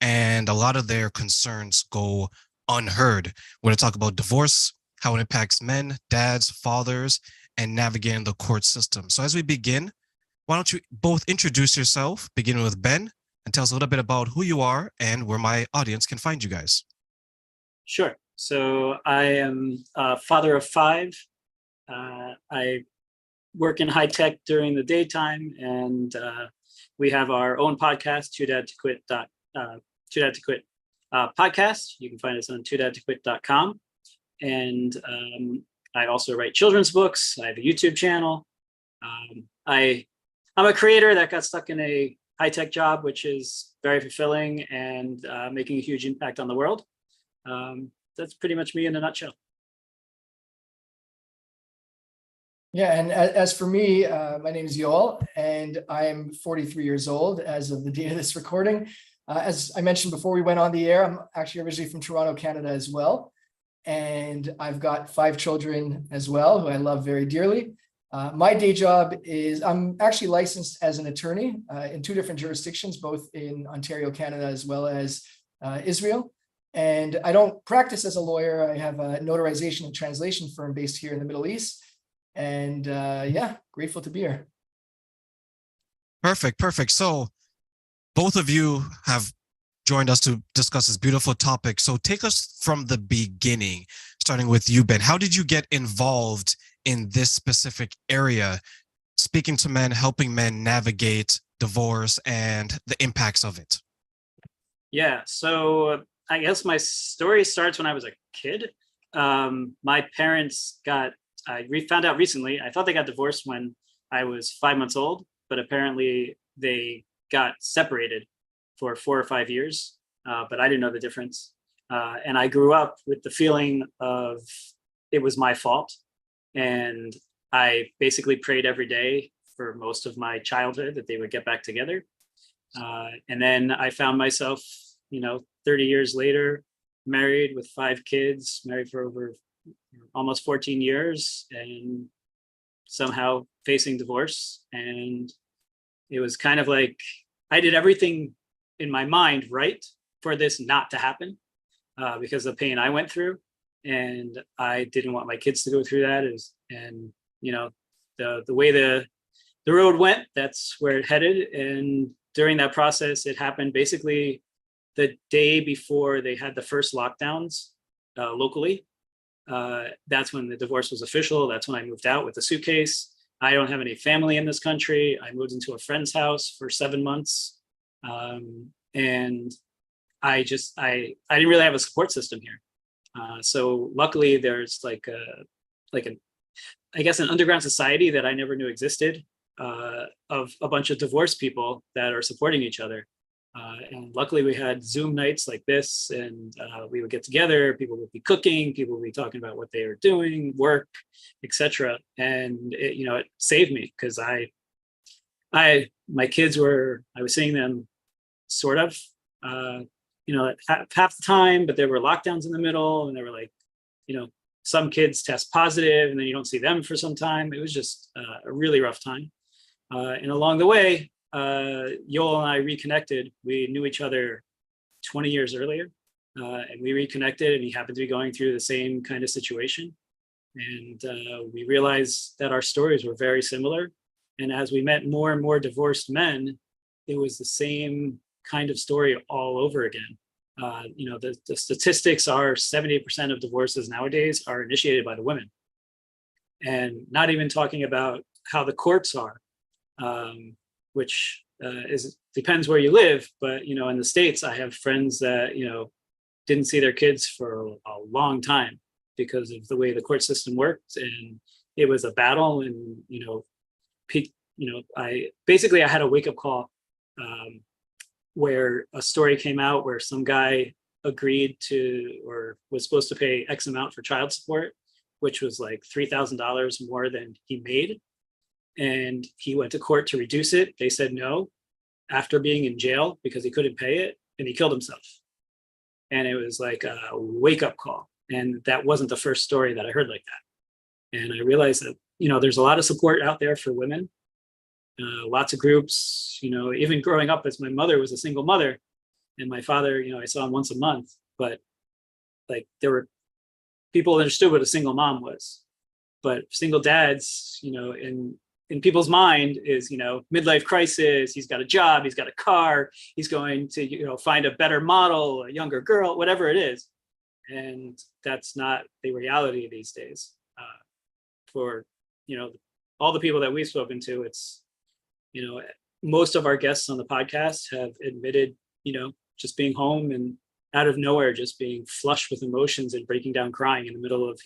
and a lot of their concerns go unheard. We're going to talk about divorce, how it impacts men, dads, fathers, and navigating the court system. So as we begin, why don't you both introduce yourself, beginning with Ben, and tell us a little bit about who you are and where my audience can find you guys. Sure. So I am a father of five. I work in high tech during the daytime, and we have our own podcast, toodadtoquit podcast. You can find us on toodadtoquit.com. And I also write children's books. I have a YouTube channel. I'm a creator that got stuck in a high tech job, which is very fulfilling and making a huge impact on the world. That's pretty much me in a nutshell. Yeah, and as for me, my name is Yoel, and I'm 43 years old as of the date of this recording. As I mentioned before we went on the air, I'm actually originally from Toronto, Canada as well. And I've got 5 children as well, who I love very dearly. My day job is I'm actually licensed as an attorney in 2 different jurisdictions, both in Ontario, Canada, as well as Israel. And I don't practice as a lawyer. I have a notarization and translation firm based here in the Middle East. And yeah, grateful to be here. Perfect. So both of you have joined us to discuss this beautiful topic. So take us from the beginning, starting with you, Ben. How did you get involved in this specific area, speaking to men, helping men navigate divorce and the impacts of it? Yeah, so I guess my story starts when I was a kid. My parents found out recently, I thought they got divorced when I was 5 months old, but apparently they got separated for 4 or 5 years, but I didn't know the difference. And I grew up with the feeling of it was my fault. And I basically prayed every day for most of my childhood that they would get back together. And then I found myself, 30 years later, married with 5 kids, married for over almost 14 years, and somehow facing divorce. And it was kind of like I did everything in my mind right for this not to happen, because of the pain I went through, and I didn't want my kids to go through that. And the way the road went, that's where it headed. And during that process, it happened basically the day before they had the first lockdowns locally. That's when the divorce was official. That's when I moved out with a suitcase. I don't have any family in this country. I moved into a friend's house for 7 months. And I didn't really have a support system here. So luckily there's an underground society that I never knew existed, of a bunch of divorced people that are supporting each other. And luckily we had Zoom nights like this, and we would get together. People would be cooking, people would be talking about what they are doing, work, etc. And it saved me, because my kids I was seeing them sort of, half the time, but there were lockdowns in the middle, and there were some kids test positive, and then you don't see them for some time. It was just a really rough time. And along the way, Yoel and I reconnected. We knew each other 20 years earlier, and we reconnected, and he happened to be going through the same kind of situation. And we realized that our stories were very similar. And as we met more and more divorced men, it was the same kind of story all over again. The statistics are 70% of divorces nowadays are initiated by the women. And not even talking about how the courts are, which depends where you live. But, in the States, I have friends that, didn't see their kids for a long time because of the way the court system worked. And it was a battle. And, I had a wake-up call, where a story came out where some guy agreed to, or was supposed to pay X amount for child support, which was like $3,000 more than he made. And he went to court to reduce it. They said no, after being in jail because he couldn't pay it, and he killed himself. And it was like a wake-up call. And that wasn't the first story that I heard like that. And I realized that, there's a lot of support out there for women. Lots of groups, even growing up, as my mother was a single mother, And my father, I saw him once a month, but like there were people understood what a single mom was, but single dads, in people's mind is, midlife crisis. He's got a job, he's got a car, he's going to, find a better model, a younger girl, whatever it is. And that's not the reality these days. For, all the people that we've spoken to, it's, most of our guests on the podcast have admitted, just being home and out of nowhere, just being flushed with emotions and breaking down crying in the middle of,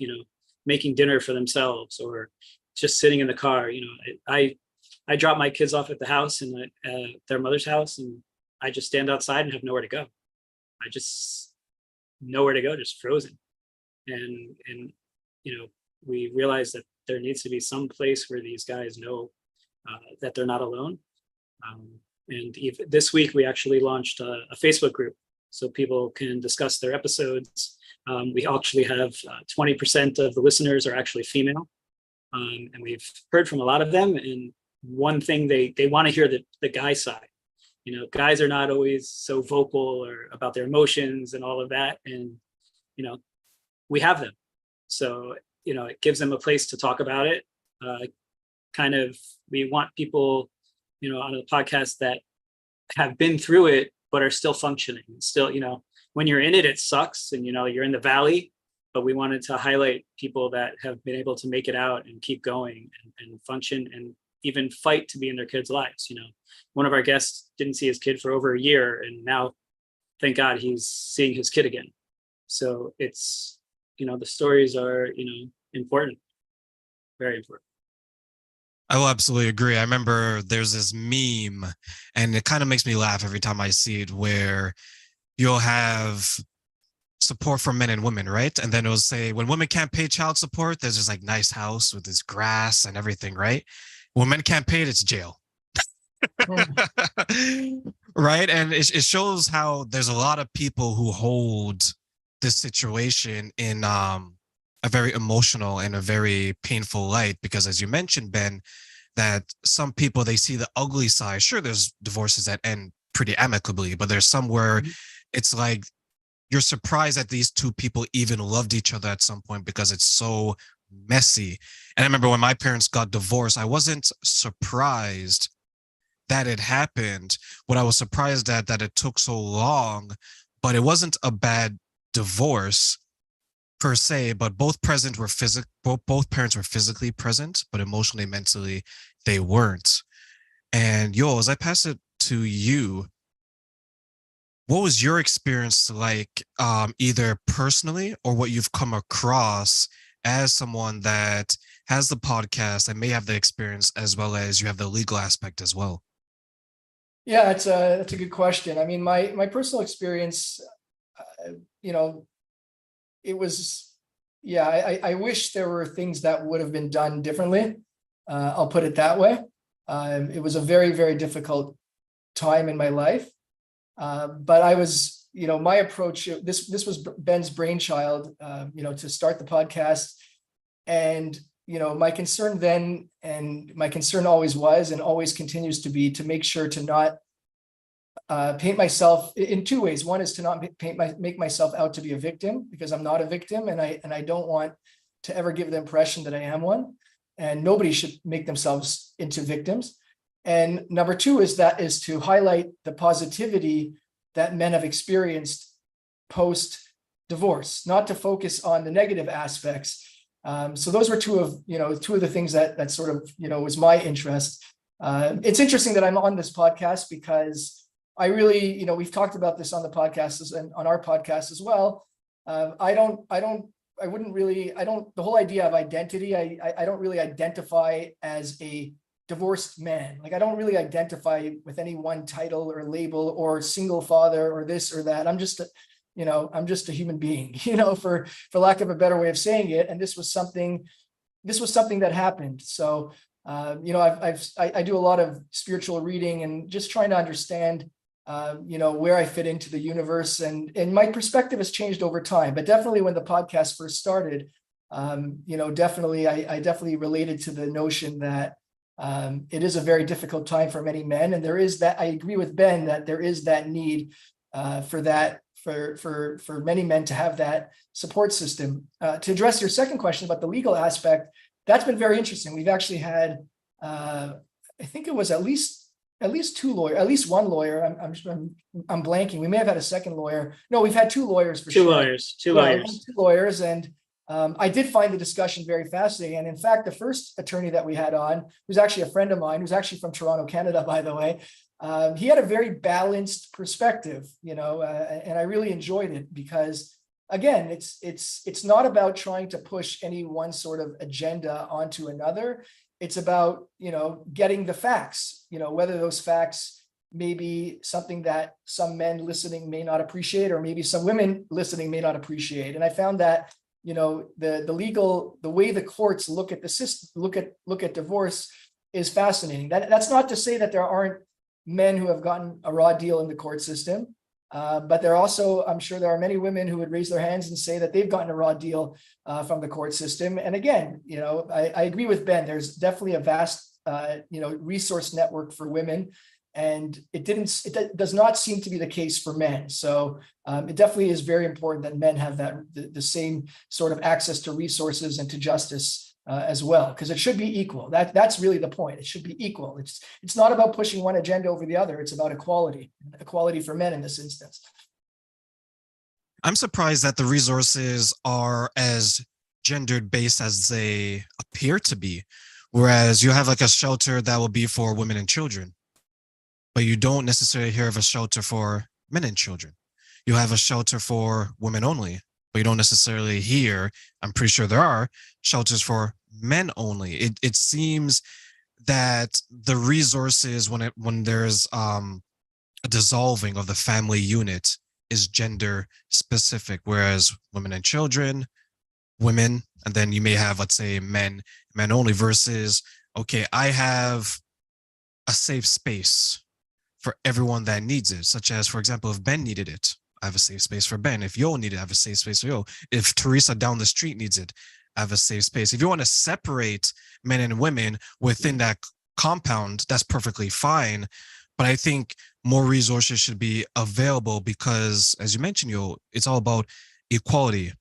making dinner for themselves or just sitting in the car. I drop my kids off at the house and their mother's house, and I just stand outside and have nowhere to go. I just nowhere to go, just frozen. And we realize that there needs to be some place where these guys know that they're not alone. And even this week, we actually launched a Facebook group so people can discuss their episodes. We actually have 20% of the listeners are actually female. And we've heard from a lot of them. And one thing they want to hear the guy side. Guys are not always so vocal or about their emotions and all of that. And, we have them. So, it gives them a place to talk about it. We want people, on the podcast that have been through it, but are still functioning. Still, when you're in it, it sucks and, you're in the valley, but we wanted to highlight people that have been able to make it out and keep going and function and even fight to be in their kids' lives. One of our guests didn't see his kid for over a year, and now, thank God, he's seeing his kid again. So it's, the stories are, important, very important. I will absolutely agree. I remember there's this meme, and it kind of makes me laugh every time I see it, where you'll have support for men and women, right? And then it'll say, when women can't pay child support, there's this like nice house with this grass and everything, right? When men can't pay it, it's jail. Right? And it shows how there's a lot of people who hold this situation in a very emotional and a very painful light, because as you mentioned, Ben, that some people, they see the ugly side. Sure, there's divorces that end pretty amicably, but there's some where it's like you're surprised that these two people even loved each other at some point because it's so messy. And I remember when my parents got divorced, I wasn't surprised that it happened. What I was surprised at, that it took so long, but it wasn't a bad divorce per se, but both parents were physically present, but emotionally, mentally, they weren't. And Yoel, as I pass it to you, what was your experience like, either personally or what you've come across as someone that has the podcast and may have the experience, as well as you have the legal aspect as well? Yeah, that's a good question. I mean, my personal experience, it was, I wish there were things that would have been done differently. I'll put it that way. It was a very, very difficult time in my life. But I was, my approach, this was Ben's brainchild, to start the podcast. And, my concern then, and my concern always was and always continues to be, to make sure to not paint myself in two ways. One is to not make myself out to be a victim, because I'm not a victim, and I don't want to ever give the impression that I am one. And nobody should make themselves into victims. And number two is to highlight the positivity that men have experienced post-divorce, not to focus on the negative aspects. So those were two of the things that sort of, was my interest. It's interesting that I'm on this podcast, because I really, we've talked about this on the podcast and on our podcast as well. The whole idea of identity, I don't really identify as a divorced man. Like, I don't really identify with any one title or label or single father or this or that. I'm just a human being, for lack of a better way of saying it. And this was something that happened. So, I do a lot of spiritual reading and just trying to understand, where I fit into the universe, and my perspective has changed over time. But definitely when the podcast first started, I definitely related to the notion that it is a very difficult time for many men. And there is that, I agree with Ben, that there is that need for that, for many men to have that support system. To address your second question about the legal aspect, that's been very interesting. We've actually had, I think it was at least two lawyers, at least one lawyer. I'm blanking. We may have had a second lawyer. No, we've had two lawyers for Two sure. lawyers, two Yeah, lawyers. two lawyers, and I did find the discussion very fascinating. And in fact, the first attorney that we had on, who's actually a friend of mine, who's actually from Toronto, Canada, by the way, he had a very balanced perspective, and I really enjoyed it because, again, it's not about trying to push any one sort of agenda onto another. It's about, getting the facts, whether those facts may be something that some men listening may not appreciate, or maybe some women listening may not appreciate. And I found that, the way the courts look at the system, look at divorce is fascinating. That's not to say that there aren't men who have gotten a raw deal in the court system. But there also, I'm sure there are many women who would raise their hands and say that they've gotten a raw deal from the court system. And again, I agree with Ben. There's definitely a vast, resource network for women, and it does not seem to be the case for men. So it definitely is very important that men have the same sort of access to resources and to justice as well, because it should be equal. That's really the point. It should be equal. It's not about pushing one agenda over the other. It's about equality for men in this instance. I'm surprised that the resources are as gendered based as they appear to be, whereas you have like a shelter that will be for women and children, but you don't necessarily hear of a shelter for men and children. You have a shelter for women only, but you don't necessarily hear, I'm pretty sure there are shelters for men only. It seems that the resources when there's a dissolving of the family unit is gender specific, whereas women and children, women, and then you may have, let's say, men only, versus, okay, I have a safe space for everyone that needs it, such as, for example, if Ben needed it, I have a safe space for Ben. If Yoel needed it, I have a safe space for Yoel. If Teresa down the street needs it, I have a safe space. If you want to separate men and women within that compound, that's perfectly fine. But I think more resources should be available because, as you mentioned, Yoel, it's all about equality.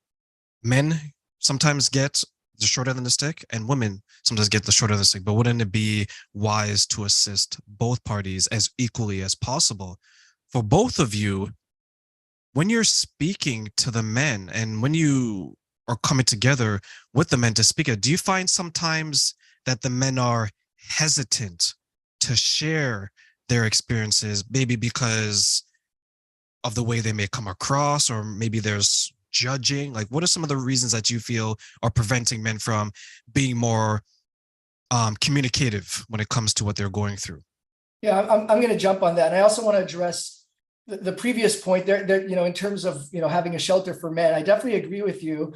Men sometimes get the short end of the stick, and women sometimes get the short end of the stick. But wouldn't it be wise to assist both parties as equally as possible? For both of you, when you're speaking to the men and when you are coming together with the men to speak it, do you find sometimes that the men are hesitant to share their experiences, maybe because of the way they may come across, or maybe there's judging? Like, what are some of the reasons that you feel are preventing men from being more communicative when it comes to what they're going through? Yeah, I'm going to jump on that. And I also want to address the previous point there, in terms of, having a shelter for men. I definitely agree with you.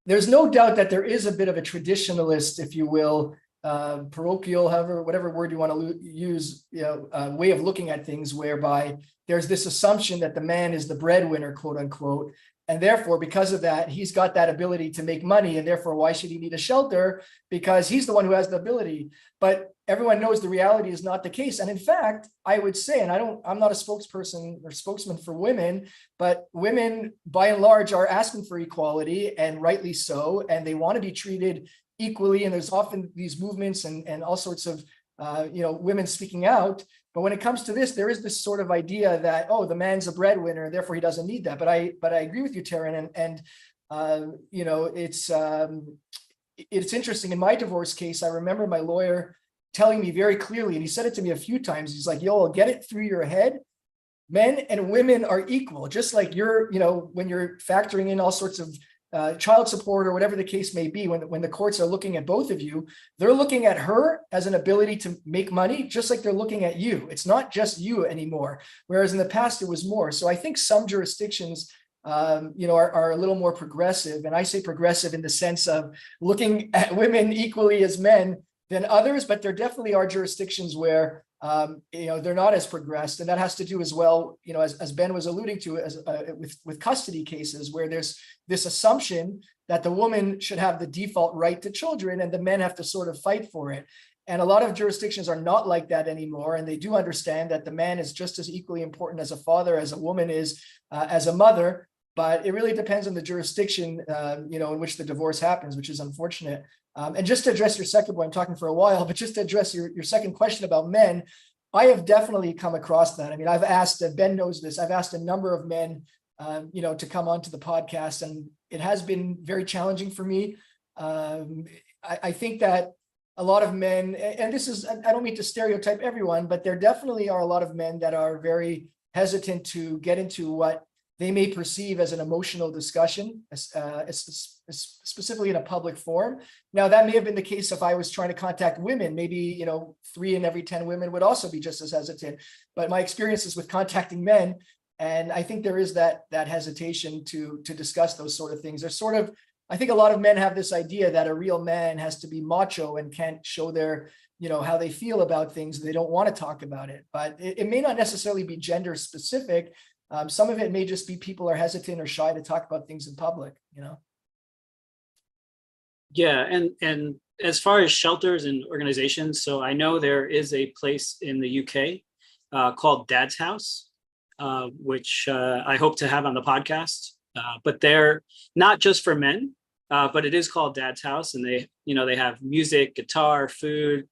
There's no doubt that there is a bit of a traditionalist, if you will, parochial, whatever word you want to use, way of looking at things, whereby there's this assumption that the man is the breadwinner, quote unquote. And therefore, because of that, he's got that ability to make money. And therefore, why should he need a shelter? Because he's the one who has the ability. But everyone knows the reality is not the case. And in fact, I would say, and I'm not a spokesperson or spokesman for women, but women by and large are asking for equality, and rightly so. And they want to be treated equally. And there's often these movements and all sorts of, women speaking out. But when it comes to this, there is this sort of idea that, oh, the man's a breadwinner, therefore he doesn't need that. But I agree with you, Taryn, and it's interesting. In my divorce case, I remember my lawyer telling me very clearly, and he said it to me a few times. He's like, "Yo, get it through your head. Men and women are equal, just like when you're factoring in all sorts of child support or whatever the case may be, when the courts are looking at both of you, they're looking at her as an ability to make money, just like they're looking at you. It's not just you anymore, whereas in the past it was more. So I think some jurisdictions are a little more progressive, and I say progressive in the sense of looking at women equally as men than others, but there definitely are jurisdictions where they're not as progressed, and that has to do as well, as Ben was alluding to, as with custody cases, where there's this assumption that the woman should have the default right to children, and the men have to sort of fight for it. And a lot of jurisdictions are not like that anymore. And they do understand that the man is just as equally important as a father, as a woman is, as a mother. But it really depends on the jurisdiction, in which the divorce happens, which is unfortunate. And just to address your second point, I'm talking for a while, but just to address your second question about men, I have definitely come across that. I mean, I've asked, Ben knows this, I've asked a number of men, to come onto the podcast, and it has been very challenging for me. I think that a lot of men, and this is, I don't mean to stereotype everyone, but there definitely are a lot of men that are very hesitant to get into what they may perceive as an emotional discussion, specifically in a public forum. Now, that may have been the case if I was trying to contact women. Maybe 3 in every 10 women would also be just as hesitant. But my experiences with contacting men, and I think there is that hesitation to discuss those sort of things. There's sort of, I think a lot of men have this idea that a real man has to be macho and can't show their, how they feel about things. They don't want to talk about it. But it may not necessarily be gender specific. Some of it may just be people are hesitant or shy to talk about things in public, Yeah, and as far as shelters and organizations, so I know there is a place in the UK called Dad's House, which I hope to have on the podcast. But they're not just for men, but it is called Dad's House, and they have music, guitar, food,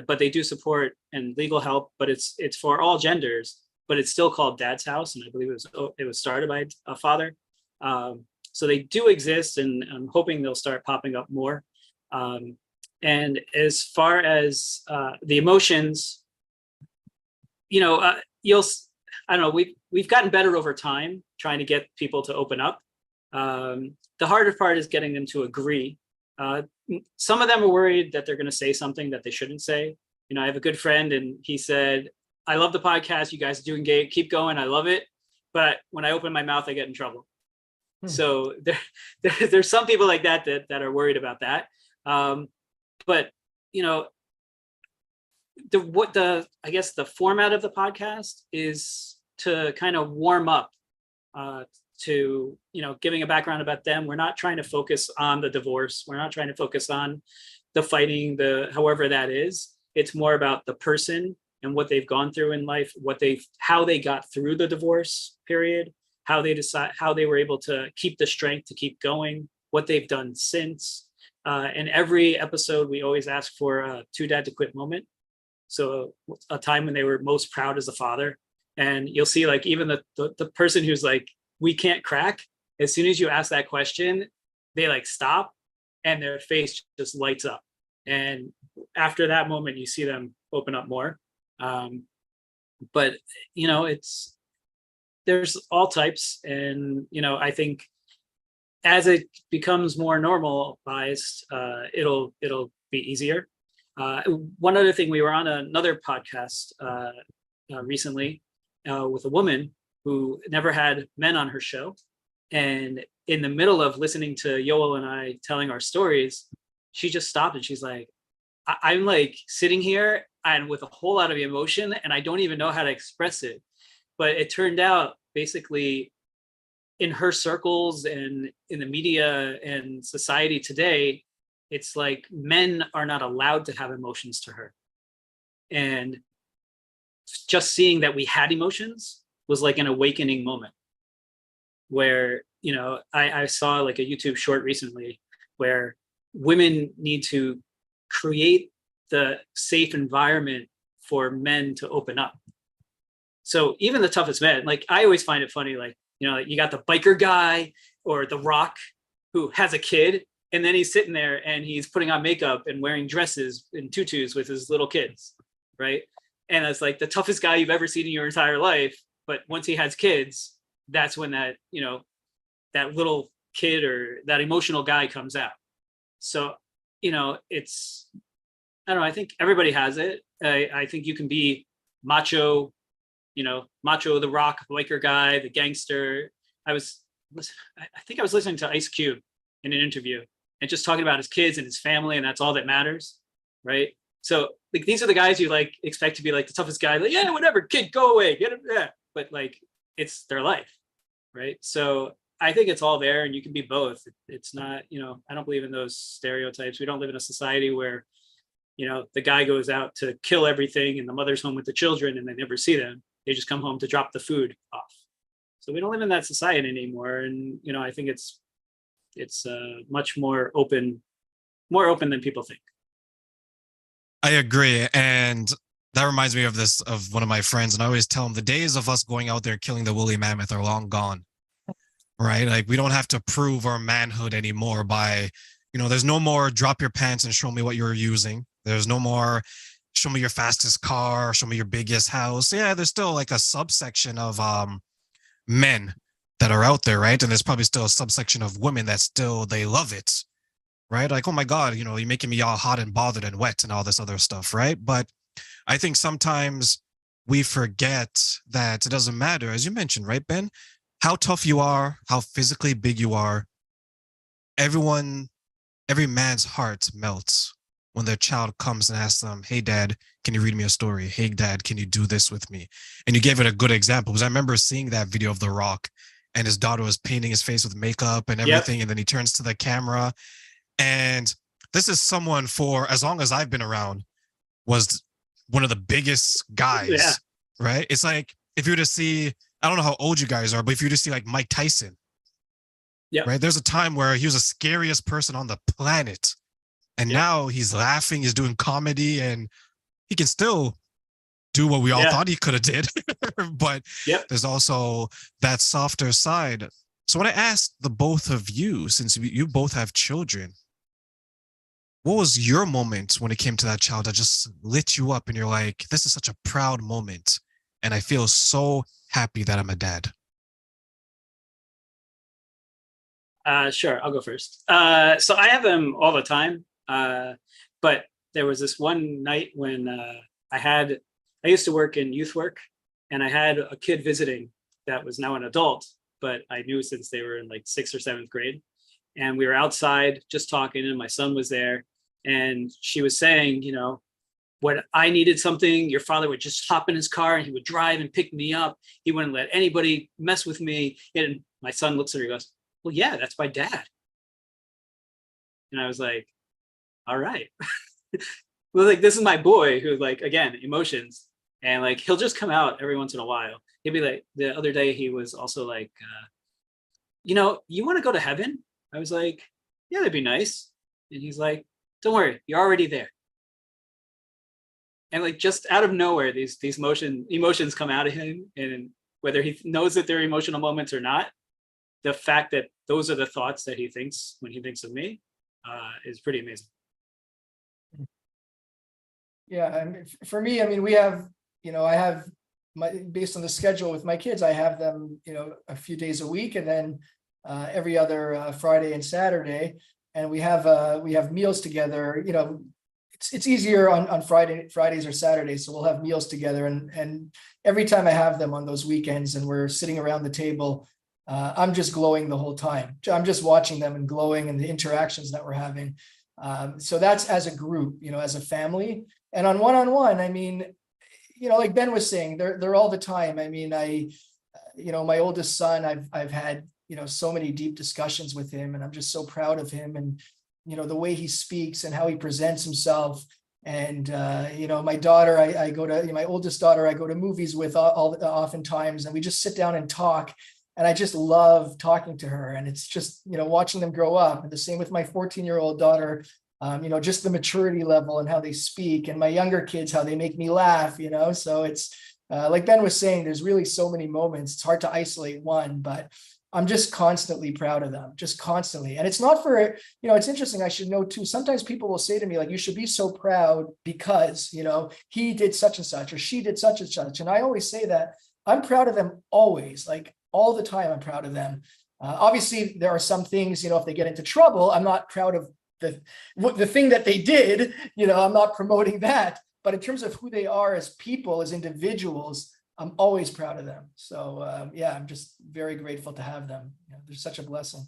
but they do support and legal help. But it's for all genders. But it's still called Dad's House, and I believe it was started by a father. So they do exist, and I'm hoping they'll start popping up more. And as far as the emotions, I don't know, we've gotten better over time trying to get people to open up. The harder part is getting them to agree. Some of them are worried that they're going to say something that they shouldn't say. I have a good friend, and he said, I love the podcast. You guys are doing great. Keep going. I love it. But when I open my mouth, I get in trouble. So there's some people like that are worried about that. But I guess the format of the podcast is to kind of warm up to giving a background about them. We're not trying to focus on the divorce. We're not trying to focus on the fighting, however that is. It's more about the person and what they've gone through in life, how they got through the divorce period, how they were able to keep the strength to keep going, what they've done since. In every episode, we always ask for a too dad to quit moment. So a time when they were most proud as a father. And you'll see, like, even the person who's like, we can't crack, as soon as you ask that question, they like stop and their face just lights up. And after that moment, you see them open up more. But there's all types, and I think as it becomes more normalized, it'll be easier. One other thing, we were on another podcast recently with a woman who never had men on her show, and in the middle of listening to Yoel and I telling our stories, she just stopped and she's like, I'm like sitting here and with a whole lot of emotion, and I don't even know how to express it. But it turned out, basically, in her circles and in the media and society today, it's like men are not allowed to have emotions to her. And just seeing that we had emotions was like an awakening moment where, I saw like a YouTube short recently where women need to create the safe environment for men to open up. So even the toughest men, like, I always find it funny, like, you got the biker guy or the Rock who has a kid, and then he's sitting there and he's putting on makeup and wearing dresses and tutus with his little kids, right? And it's like the toughest guy you've ever seen in your entire life. But once he has kids, that's when that little kid or that emotional guy comes out. So, it's, I don't know, I think everybody has it. I think you can be macho, macho, the Rock, biker guy, the gangster. I think I was listening to Ice Cube in an interview and just talking about his kids and his family, and that's all that matters, right? So, like, these are the guys you like expect to be like the toughest guy, like, yeah, whatever, kid, go away, get it, yeah. But like, it's their life, right? So I think it's all there, and you can be both. It's not, I don't believe in those stereotypes. We don't live in a society where the guy goes out to kill everything and the mother's home with the children and they never see them. They just come home to drop the food off. So we don't live in that society anymore. And, I think it's much more open than people think. I agree. And that reminds me of one of my friends. And I always tell him the days of us going out there killing the woolly mammoth are long gone, right? Like we don't have to prove our manhood anymore by, there's no more drop your pants and show me what you're using. There's no more show me your fastest car, show me your biggest house. Yeah, there's still like a subsection of men that are out there, right? And there's probably still a subsection of women that still, they love it, right? Like, oh my God, you're making me all hot and bothered and wet and all this other stuff, right? But I think sometimes we forget that it doesn't matter, as you mentioned, right, Ben? How tough you are, how physically big you are. Every man's heart melts when their child comes and asks them, hey, Dad, can you read me a story? Hey, Dad, can you do this with me? And you gave it a good example because I remember seeing that video of The Rock and his daughter was painting his face with makeup and everything. Yep. And then he turns to the camera. And this is someone for as long as I've been around was one of the biggest guys, right? It's like if you were to see, I don't know how old you guys are, but if you were to see like Mike Tyson, right? There's a time where he was the scariest person on the planet. And now he's laughing, he's doing comedy, and he can still do what we all thought he could have did. But there's also that softer side. So when I asked the both of you, since you both have children, what was your moment when it came to that child that just lit you up and you're like, this is such a proud moment and I feel so happy that I'm a dad? Sure, I'll go first. So I have them all the time. But there was this one night when I used to work in youth work and I had a kid visiting that was now an adult, but I knew since they were in like 6th or 7th grade. And we were outside just talking and my son was there. And she was saying, when I needed something, your father would just hop in his car and he would drive and pick me up. He wouldn't let anybody mess with me. And my son looks at her and goes, well, yeah, that's my dad. And I was like, all right. Well, like, this is my boy who, like, again, emotions. And like, he'll just come out every once in a while. He'd be like, the other day, he was also like, you want to go to heaven? I was like, yeah, that'd be nice. And he's like, don't worry, you're already there. And like, just out of nowhere, these emotions come out of him. And whether he knows that they're emotional moments or not, the fact that those are the thoughts that he thinks when he thinks of me is pretty amazing. Yeah, and for me, I mean, we have, I have based on the schedule with my kids, I have them, a few days a week, and then every other Friday and Saturday, and we have meals together. It's easier on Fridays or Saturdays, so we'll have meals together, and every time I have them on those weekends, and we're sitting around the table, I'm just glowing the whole time. I'm just watching them and glowing, and the interactions that we're having. So that's as a group, as a family. And on one-on-one, I mean, like Ben was saying, they're all the time. I mean, my oldest son, I've had, so many deep discussions with him, and I'm just so proud of him, and, the way he speaks and how he presents himself. And, my daughter, my oldest daughter, I go to movies with oftentimes, and we just sit down and talk. And I just love talking to her. And it's just, watching them grow up. And the same with my 14-year-old daughter, just the maturity level and how they speak, and my younger kids, how they make me laugh, so it's like Ben was saying, there's really so many moments. It's hard to isolate one, but I'm just constantly proud of them, just constantly. And it's not for, it's interesting. I should know too. Sometimes people will say to me, like, you should be so proud because, he did such and such, or she did such and such. And I always say that I'm proud of them always, like all the time. I'm proud of them. Obviously there are some things, if they get into trouble, I'm not proud of the thing that they did, I'm not promoting that, but in terms of who they are as people, as individuals, I'm always proud of them. So I'm just very grateful to have them. They're such a blessing.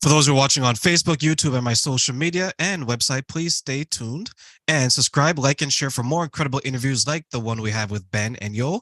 For those who are watching on Facebook, YouTube, and my social media and website, please stay tuned and subscribe, like, and share for more incredible interviews like the one we have with Ben and Yoel.